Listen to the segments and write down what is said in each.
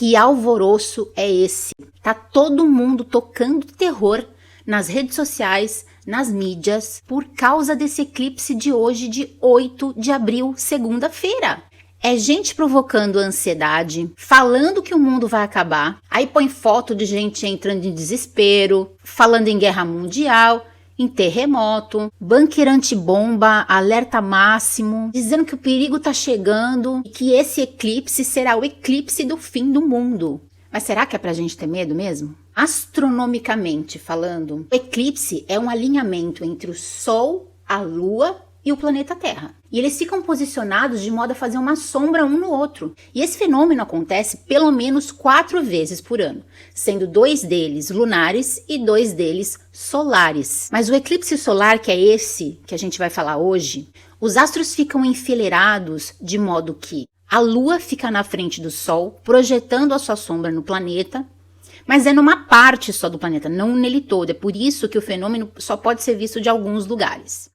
Que alvoroço é esse? Tá todo mundo tocando terror nas redes sociais, nas mídias, por causa desse eclipse de hoje, de 8 de abril, segunda-feira. É gente provocando ansiedade, falando que o mundo vai acabar, aí põe foto de gente entrando em desespero, falando em guerra mundial, em terremoto, bunker antibomba, alerta máximo, dizendo que o perigo tá chegando e que esse eclipse será o eclipse do fim do mundo. Mas será que é pra gente ter medo mesmo? Astronomicamente falando, o eclipse é um alinhamento entre o Sol, a Lua e o planeta Terra. E eles ficam posicionados de modo a fazer uma sombra um no outro. E esse fenômeno acontece pelo menos 4 vezes por ano, sendo 2 deles lunares e 2 deles solares. Mas o eclipse solar, que é esse que a gente vai falar hoje, os astros ficam enfileirados de modo que a Lua fica na frente do Sol, projetando a sua sombra no planeta, mas é numa parte só do planeta, não nele todo. É por isso que o fenômeno só pode ser visto de alguns lugares.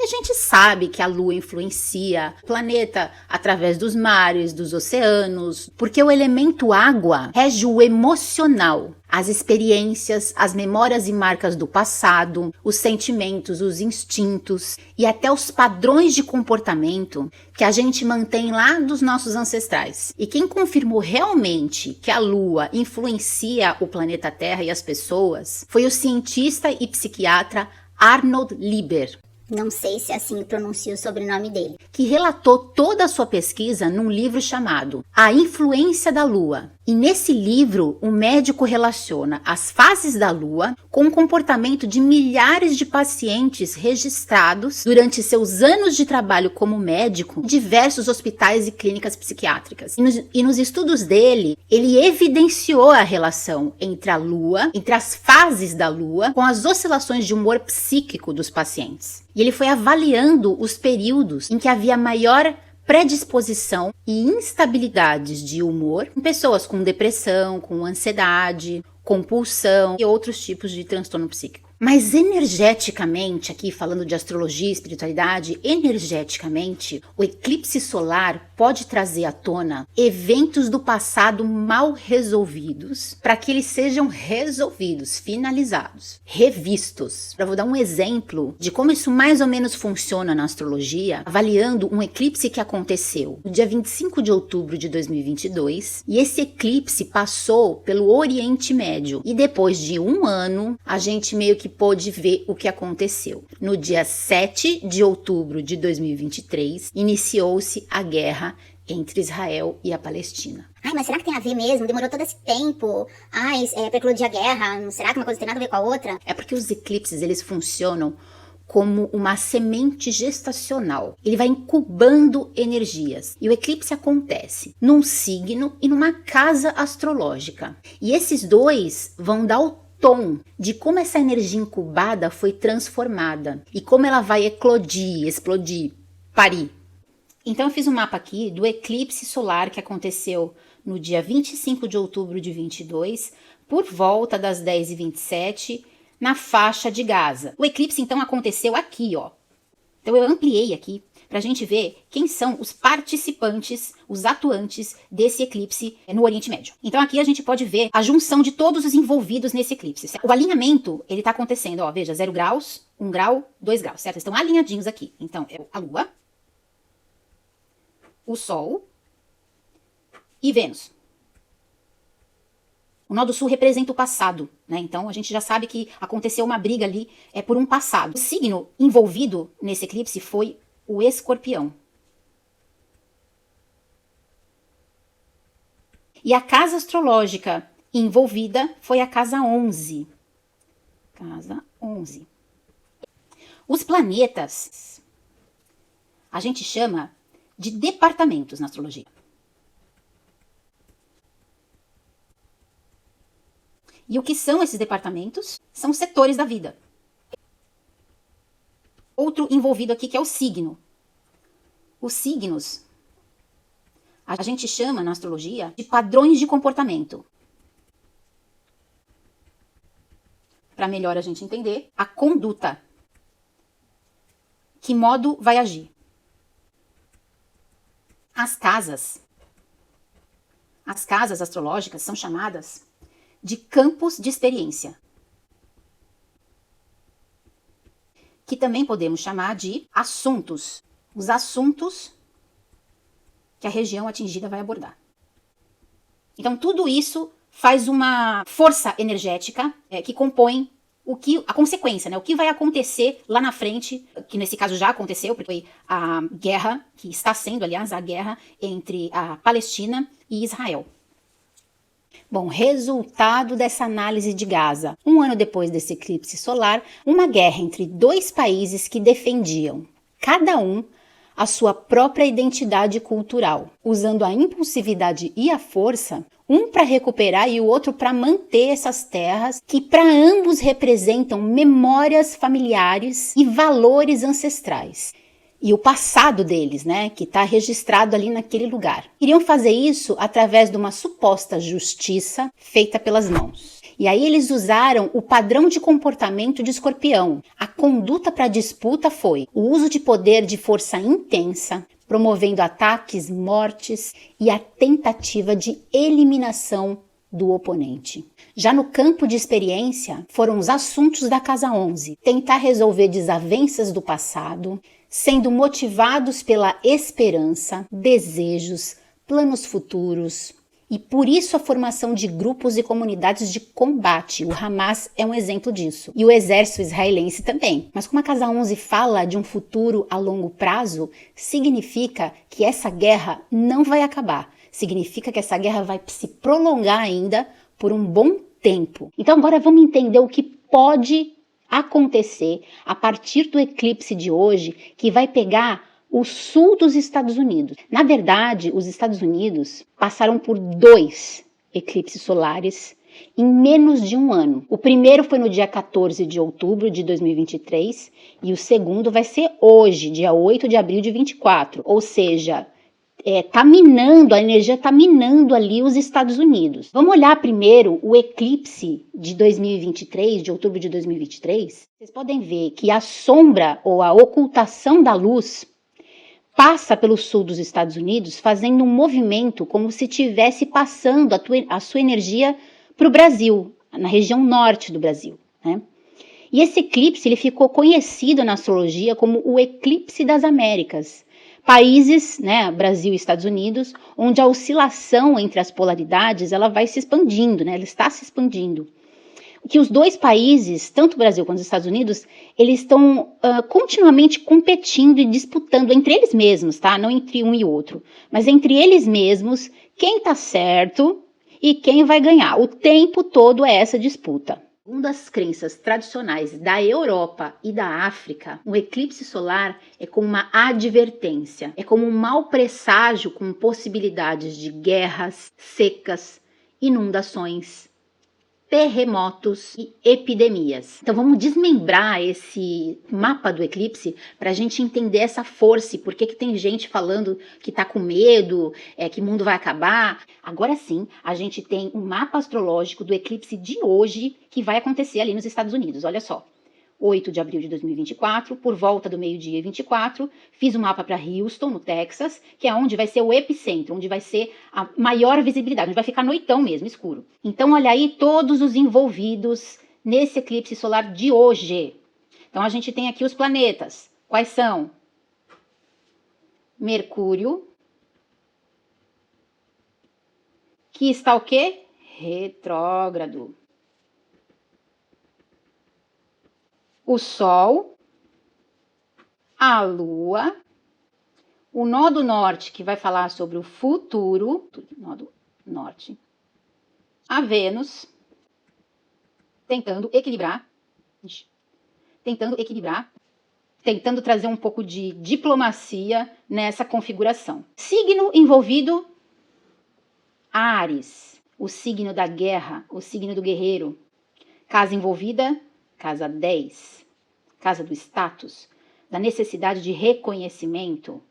E a gente sabe que a Lua influencia o planeta através dos mares, dos oceanos, porque o elemento água rege o emocional, as experiências, as memórias e marcas do passado, os sentimentos, os instintos e até os padrões de comportamento que a gente mantém lá dos nossos ancestrais. E quem confirmou realmente que a Lua influencia o planeta Terra e as pessoas foi o cientista e psiquiatra Arnold Lieber. Não sei se assim pronuncia o sobrenome dele. Que relatou toda a sua pesquisa num livro chamado A Influência da Lua. E nesse livro, o médico relaciona as fases da Lua com o comportamento de milhares de pacientes registrados durante seus anos de trabalho como médico em diversos hospitais e clínicas psiquiátricas. E nos estudos dele, ele evidenciou a relação entre a Lua, entre as fases da Lua, com as oscilações de humor psíquico dos pacientes. E ele foi avaliando os períodos em que havia maior predisposição e instabilidades de humor em pessoas com depressão, com ansiedade, compulsão e outros tipos de transtorno psíquico. Mas energeticamente, aqui falando de astrologia e espiritualidade, energeticamente, o eclipse solar pode trazer à tona eventos do passado mal resolvidos para que eles sejam resolvidos, finalizados, revistos. Eu vou dar um exemplo de como isso mais ou menos funciona na astrologia, avaliando um eclipse que aconteceu no dia 25 de outubro de 2022, e esse eclipse passou pelo Oriente Médio, e depois de um ano, a gente meio que pôde ver o que aconteceu. No dia 7 de outubro de 2023, iniciou-se a guerra entre Israel e a Palestina. Ai, mas será que tem a ver mesmo? Demorou todo esse tempo. Ai, pra eclodir a guerra. Será que uma coisa tem nada a ver com a outra? É porque os eclipses, eles funcionam como uma semente gestacional. Ele vai incubando energias. E o eclipse acontece num signo e numa casa astrológica. E esses dois vão dar o tom de como essa energia incubada foi transformada e como ela vai eclodir, explodir, parir. Então eu fiz um mapa aqui do eclipse solar que aconteceu no dia 25 de outubro de 22, por volta das 10h27, na faixa de Gaza. O eclipse então aconteceu aqui, ó. Então eu ampliei aqui para a gente ver quem são os participantes, os atuantes desse eclipse no Oriente Médio. Então aqui a gente pode ver a junção de todos os envolvidos nesse eclipse. O alinhamento, ele está acontecendo, ó, veja, 0 graus, 1 grau, 2 graus, certo? Eles estão alinhadinhos aqui. Então é a Lua, o Sol e Vênus. O nó do sul representa o passado, né? Então a gente já sabe que aconteceu uma briga ali por um passado. O signo envolvido nesse eclipse foi o Escorpião. E a casa astrológica envolvida foi a casa 11. Casa 11. Os planetas a gente chama de departamentos na astrologia. E o que são esses departamentos? São setores da vida. Outro envolvido aqui que é o signo. Os signos a gente chama na astrologia de padrões de comportamento. Para melhor a gente entender, a conduta. Que modo vai agir? As casas As casas astrológicas são chamadas de campos de experiência, que também podemos chamar de assuntos. Os assuntos que a região atingida vai abordar. Então, tudo isso faz uma força energética que compõe a consequência, né? O que vai acontecer lá na frente, que nesse caso já aconteceu, porque foi a guerra, que está sendo, aliás, a guerra entre a Palestina e Israel. Bom, resultado dessa análise de Gaza. Um ano depois desse eclipse solar, uma guerra entre dois países que defendiam, cada um, a sua própria identidade cultural, usando a impulsividade e a força, um para recuperar e o outro para manter essas terras que para ambos representam memórias familiares e valores ancestrais. E o passado deles, né, que está registrado ali naquele lugar. Iriam fazer isso através de uma suposta justiça feita pelas mãos. E aí eles usaram o padrão de comportamento de Escorpião. A conduta para a disputa foi o uso de poder de força intensa, promovendo ataques, mortes e a tentativa de eliminação do oponente. Já no campo de experiência, foram os assuntos da Casa 11, tentar resolver desavenças do passado, sendo motivados pela esperança, desejos, planos futuros. E por isso a formação de grupos e comunidades de combate. O Hamas é um exemplo disso. E o exército israelense também. Mas como a Casa 11 fala de um futuro a longo prazo, significa que essa guerra não vai acabar. Significa que essa guerra vai se prolongar ainda por um bom tempo. Então agora vamos entender o que pode acontecer a partir do eclipse de hoje, que vai pegar o sul dos Estados Unidos. Na verdade, os Estados Unidos passaram por 2 eclipses solares em menos de um ano. O primeiro foi no dia 14 de outubro de 2023 e o segundo vai ser hoje, dia 8 de abril de 24. Ou seja, a energia tá minando ali os Estados Unidos. Vamos olhar primeiro o eclipse de 2023, de outubro de 2023. Vocês podem ver que a sombra ou a ocultação da luz passa pelo sul dos Estados Unidos, fazendo um movimento como se estivesse passando a sua energia para o Brasil, na região norte do Brasil, né? E esse eclipse ele ficou conhecido na astrologia como o eclipse das Américas. Países, né, Brasil e Estados Unidos, onde a oscilação entre as polaridades ela vai se expandindo, né? Ela está se expandindo. Que os dois países, tanto o Brasil quanto os Estados Unidos, eles estão continuamente competindo e disputando entre eles mesmos, tá? Não entre um e outro, mas entre eles mesmos, quem está certo e quem vai ganhar. O tempo todo é essa disputa. Segundo as crenças tradicionais da Europa e da África, um eclipse solar é como uma advertência, é como um mau presságio com possibilidades de guerras, secas, inundações, terremotos e epidemias. Então vamos desmembrar esse mapa do eclipse para a gente entender essa força e por que tem gente falando que tá com medo, que o mundo vai acabar. Agora sim, a gente tem um mapa astrológico do eclipse de hoje que vai acontecer ali nos Estados Unidos. Olha só. 8 de abril de 2024, por volta do meio-dia e 24, fiz um mapa para Houston, no Texas, que é onde vai ser o epicentro, onde vai ser a maior visibilidade, onde vai ficar noitão mesmo, escuro. Então, olha aí todos os envolvidos nesse eclipse solar de hoje. Então, a gente tem aqui os planetas. Quais são? Mercúrio, que está o quê? Retrógrado. O Sol, a Lua, o nó do norte, que vai falar sobre o futuro, nó do norte, a Vênus, tentando equilibrar, tentando trazer um pouco de diplomacia nessa configuração. Signo envolvido, Áries, o signo da guerra, o signo do guerreiro. Casa envolvida, casa 10, casa do status, da necessidade de reconhecimento.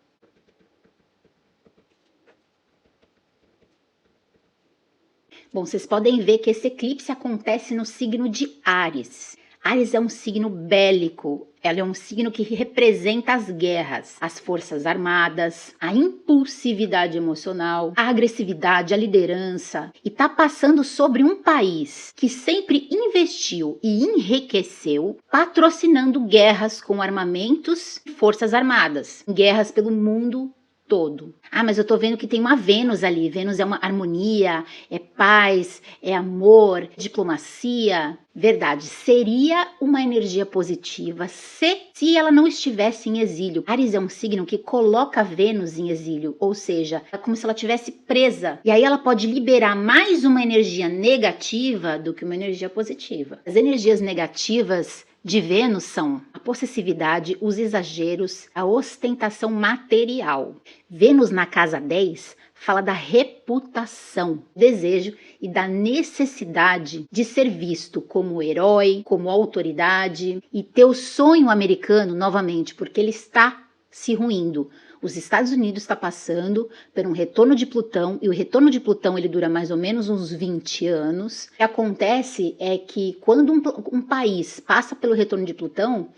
Bom, vocês podem ver que esse eclipse acontece no signo de Áries. Áries é um signo bélico, ela é um signo que representa as guerras, as forças armadas, a impulsividade emocional, a agressividade, a liderança, e está passando sobre um país que sempre investiu e enriqueceu patrocinando guerras com armamentos e forças armadas, guerras pelo mundo todo. Ah, mas eu tô vendo que tem uma Vênus ali. Vênus é uma harmonia, é paz, é amor, diplomacia. Verdade, seria uma energia positiva se ela não estivesse em exílio. Áries é um signo que coloca Vênus em exílio, ou seja, é como se ela estivesse presa. E aí ela pode liberar mais uma energia negativa do que uma energia positiva. As energias negativas de Vênus são a possessividade, os exageros, a ostentação material. Vênus na casa 10 fala da reputação, desejo e da necessidade de ser visto como herói, como autoridade e ter o sonho americano novamente, porque ele está se ruindo. Os Estados Unidos está passando por um retorno de Plutão, e o retorno de Plutão ele dura mais ou menos uns 20 anos. O que acontece é que quando um país passa pelo retorno de Plutão,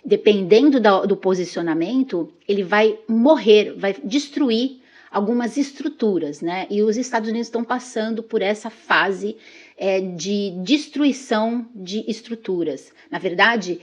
dependendo do posicionamento, ele vai morrer, vai destruir algumas estruturas, né? E os Estados Unidos estão passando por essa fase de destruição de estruturas. Na verdade,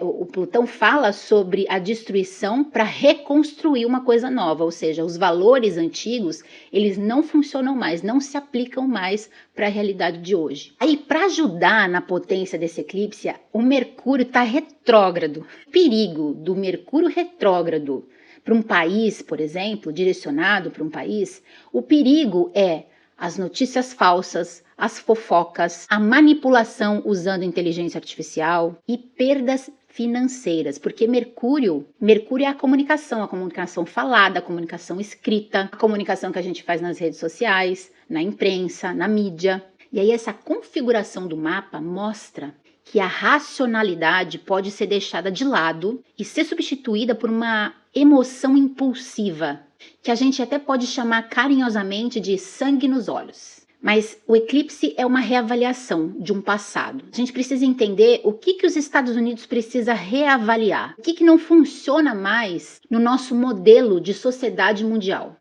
o Plutão fala sobre a destruição para reconstruir uma coisa nova, ou seja, os valores antigos, eles não funcionam mais, não se aplicam mais para a realidade de hoje. Aí, para ajudar na potência desse eclipse, o Mercúrio está retrógrado. O perigo do Mercúrio retrógrado para um país, por exemplo, direcionado para um país, o perigo é as notícias falsas, as fofocas, a manipulação usando inteligência artificial e perdas financeiras, porque Mercúrio é a comunicação falada, a comunicação escrita, a comunicação que a gente faz nas redes sociais, na imprensa, na mídia. E aí essa configuração do mapa mostra que a racionalidade pode ser deixada de lado e ser substituída por uma emoção impulsiva, que a gente até pode chamar carinhosamente de sangue nos olhos. Mas o eclipse é uma reavaliação de um passado. A gente precisa entender o que os Estados Unidos precisa reavaliar, o que não funciona mais no nosso modelo de sociedade mundial.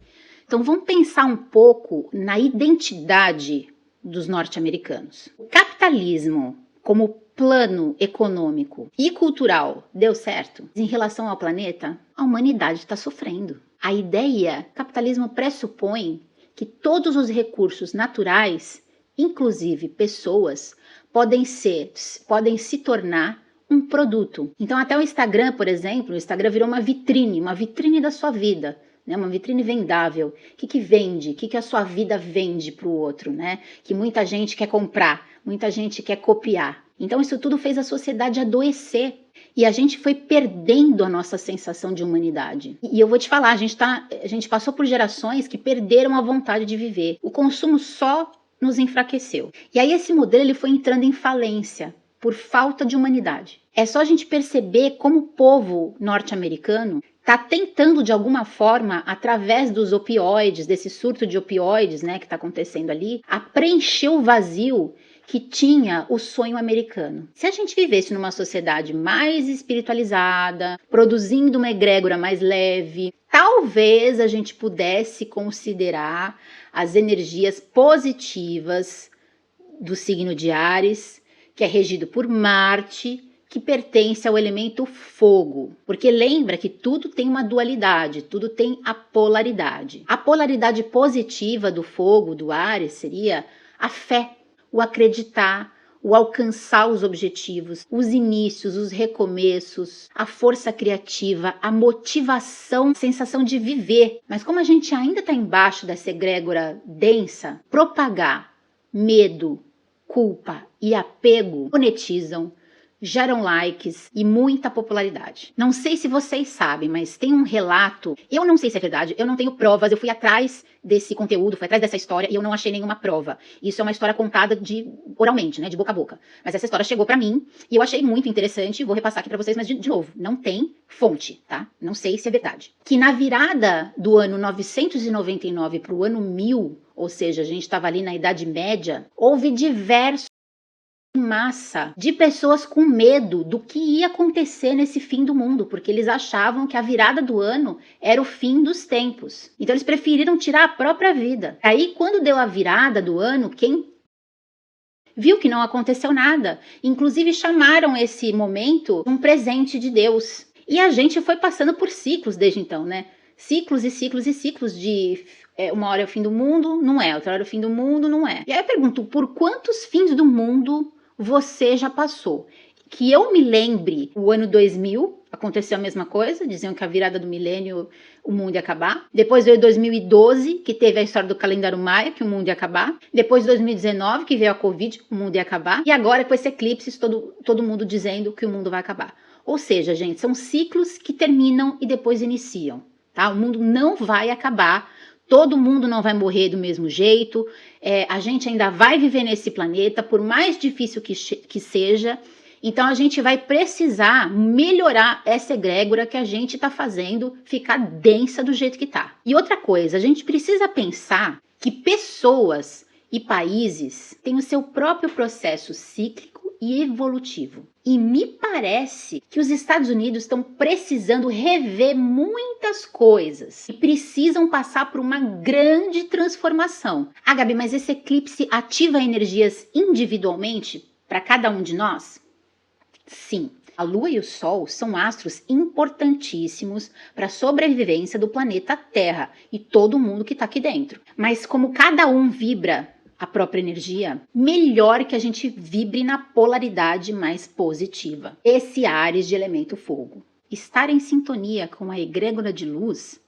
Então vamos pensar um pouco na identidade dos norte-americanos. O capitalismo como plano econômico e cultural deu certo? Em relação ao planeta, a humanidade está sofrendo. A ideia, o capitalismo pressupõe que todos os recursos naturais, inclusive pessoas, podem se tornar um produto. Então até o Instagram, por exemplo, o Instagram virou uma vitrine da sua vida, né? Uma vitrine vendável. O que vende? O que a sua vida vende para o outro, né? Que muita gente quer comprar, muita gente quer copiar. Então isso tudo fez a sociedade adoecer. E a gente foi perdendo a nossa sensação de humanidade. E eu vou te falar, a gente passou por gerações que perderam a vontade de viver. O consumo só nos enfraqueceu. E aí esse modelo ele foi entrando em falência por falta de humanidade. É só a gente perceber como o povo norte-americano está tentando de alguma forma, através dos opioides, desse surto de opioides, né, que está acontecendo ali, a preencher o vazio que tinha o sonho americano. Se a gente vivesse numa sociedade mais espiritualizada, produzindo uma egrégora mais leve, talvez a gente pudesse considerar as energias positivas do signo de Áries, que é regido por Marte, que pertence ao elemento fogo. Porque lembra que tudo tem uma dualidade, tudo tem a polaridade. A polaridade positiva do fogo, do Áries, seria a fé, o acreditar, o alcançar os objetivos, os inícios, os recomeços, a força criativa, a motivação, a sensação de viver. Mas como a gente ainda está embaixo dessa egrégora densa, propagar medo, culpa e apego monetizam, geram likes e muita popularidade. Não sei se vocês sabem, mas tem um relato, eu não sei se é verdade, eu não tenho provas, eu fui atrás desse conteúdo, fui atrás dessa história e eu não achei nenhuma prova. Isso é uma história contada oralmente, né, de boca a boca. Mas essa história chegou pra mim e eu achei muito interessante, vou repassar aqui pra vocês, mas de novo, não tem fonte, tá? Não sei se é verdade. Que na virada do ano 999 pro ano 1000, ou seja, a gente estava ali na Idade Média, houve diversos massa de pessoas com medo do que ia acontecer nesse fim do mundo, porque eles achavam que a virada do ano era o fim dos tempos. Então eles preferiram tirar a própria vida. Aí quando deu a virada do ano, quem viu que não aconteceu nada, inclusive chamaram esse momento um presente de Deus. E a gente foi passando por ciclos desde então, né? Ciclos e ciclos e ciclos de uma hora é o fim do mundo, não é. Outra hora é o fim do mundo, não é. E aí eu pergunto, por quantos fins do mundo você já passou? Que eu me lembre, o ano 2000, aconteceu a mesma coisa, diziam que a virada do milênio o mundo ia acabar. Depois veio 2012, que teve a história do calendário maia, que o mundo ia acabar. Depois 2019, que veio a Covid, o mundo ia acabar. E agora, com esse eclipse, todo mundo dizendo que o mundo vai acabar. Ou seja, gente, são ciclos que terminam e depois iniciam, tá? O mundo não vai acabar, todo mundo não vai morrer do mesmo jeito, a gente ainda vai viver nesse planeta, por mais difícil que seja. Então a gente vai precisar melhorar essa egrégora que a gente está fazendo ficar densa do jeito que está. E outra coisa, a gente precisa pensar que pessoas e países têm o seu próprio processo cíclico e evolutivo. E me parece que os Estados Unidos estão precisando rever muitas coisas e precisam passar por uma grande transformação. Ah, Gabi, mas esse eclipse ativa energias individualmente para cada um de nós? Sim, a Lua e o Sol são astros importantíssimos para a sobrevivência do planeta Terra e todo mundo que está aqui dentro. Mas como cada um vibra a própria energia, melhor que a gente vibre na polaridade mais positiva. Esse Áries de elemento fogo. Estar em sintonia com a egrégora de luz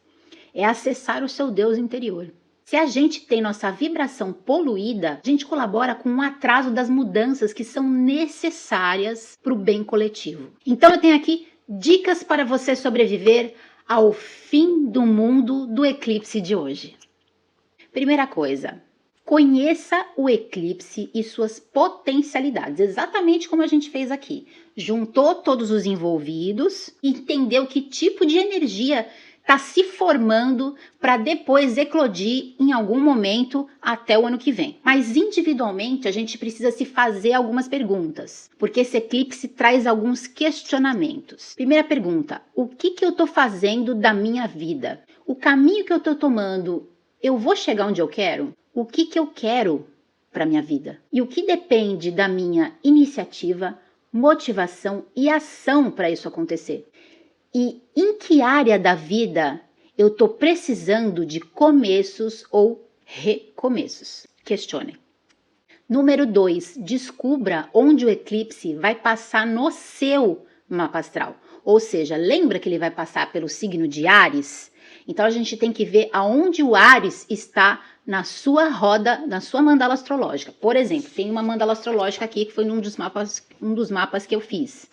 é acessar o seu Deus interior. Se a gente tem nossa vibração poluída, a gente colabora com um atraso das mudanças que são necessárias para o bem coletivo. Então eu tenho aqui dicas para você sobreviver ao fim do mundo do eclipse de hoje. Primeira coisa, conheça o eclipse e suas potencialidades, exatamente como a gente fez aqui. Juntou todos os envolvidos e entendeu que tipo de energia está se formando para depois eclodir em algum momento até o ano que vem. Mas individualmente a gente precisa se fazer algumas perguntas, porque esse eclipse traz alguns questionamentos. Primeira pergunta, o que eu estou fazendo da minha vida? O caminho que eu estou tomando, eu vou chegar onde eu quero? O que eu quero para minha vida? E o que depende da minha iniciativa, motivação e ação para isso acontecer? E em que área da vida eu estou precisando de começos ou recomeços? Questione. Número 2, descubra onde o eclipse vai passar no seu mapa astral. Ou seja, lembra que ele vai passar pelo signo de Áries? Então a gente tem que ver aonde o Áries está na sua roda, na sua mandala astrológica. Por exemplo, tem uma mandala astrológica aqui que foi um dos mapas que eu fiz.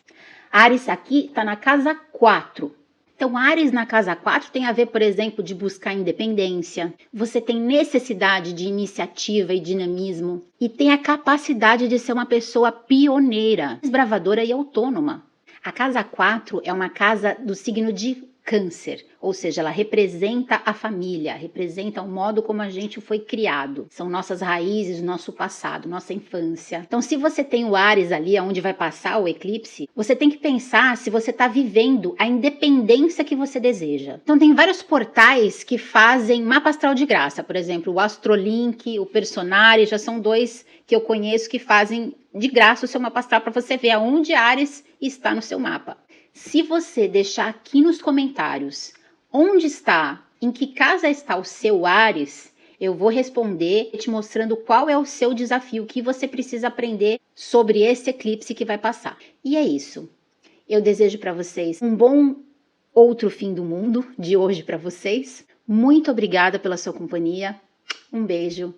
Áries aqui está na casa 4. Então, Áries na casa 4 tem a ver, por exemplo, de buscar independência. Você tem necessidade de iniciativa e dinamismo. E tem a capacidade de ser uma pessoa pioneira, desbravadora e autônoma. A casa 4 é uma casa do signo de Câncer, ou seja, ela representa a família, representa o modo como a gente foi criado. São nossas raízes, nosso passado, nossa infância. Então, se você tem o Áries ali, onde vai passar o eclipse, você tem que pensar se você está vivendo a independência que você deseja. Então, tem vários portais que fazem mapa astral de graça. Por exemplo, o Astrolink, o Personari, já são dois que eu conheço que fazem de graça o seu mapa astral para você ver aonde Áries está no seu mapa. Se você deixar aqui nos comentários onde está, em que casa está o seu Áries, eu vou responder te mostrando qual é o seu desafio, o que você precisa aprender sobre esse eclipse que vai passar. E é isso. Eu desejo para vocês um bom outro fim do mundo de hoje para vocês. Muito obrigada pela sua companhia. Um beijo